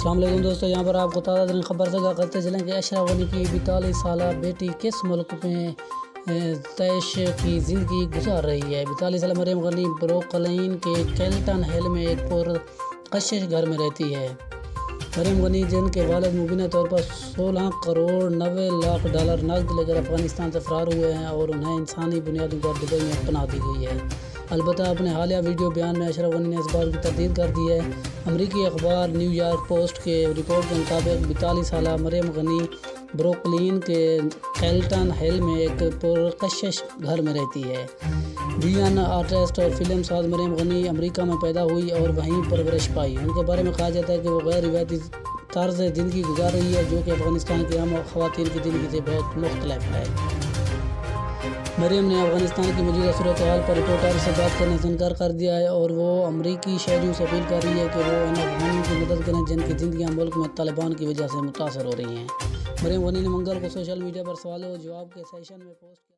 السلام علیکم دوستو، یہاں پر آپ کو تازہ ترین خبر سے آگاہ کرتے چلیں کہ اشرف غنی کی 42 سالہ بیٹی کس ملک میں تعیش کی زندگی گزار رہی ہے۔ 42 سالہ مریم غنی بروکلین کے کیلٹن ہل میں ایک پرکشش گھر میں رہتی ہے۔ مریم غنی، جن کے والد مبینہ طور پر 16 کروڑ 90 لاکھ ڈالر نقد لے کر افغانستان سے فرار ہوئے ہیں اور انہیں انسانی بنیادوں پر دبئی میں پناہ دی گئی ہے، البتہ اپنے حالیہ ویڈیو بیان میں اشرف غنی نے اس بات کی تردید کر دی ہے۔ امریکی اخبار نیو یارک پوسٹ کے رپورٹ کے مطابق 42 سالہ مریم غنی بروکلین کے کیلٹن ہل میں ایک پرکشش گھر میں رہتی ہے۔ بیان آرٹسٹ اور فلم ساز مریم غنی امریکہ میں پیدا ہوئی اور وہیں پرورش پائی۔ ان کے بارے میں کہا جاتا ہے کہ وہ غیر روایتی طرز زندگی گزار رہی ہے، جو کہ افغانستان کی عام خواتین کی زندگی سے بہت مختلف ہے۔ مریم نے افغانستان کی موجودہ صورتحال پر رپورٹروں سے بات کرنے سے انکار کر دیا ہے اور وہ امریکی شہریوں سے اپیل کر رہی ہے کہ وہ ان افغانوں کی مدد کریں جن کی زندگیاں ملک میں طالبان کی وجہ سے متاثر ہو رہی ہیں۔ مریم غنی نے منگل کو سوشل میڈیا پر سوالوں و جواب کے سیشن میں پوسٹ کیا۔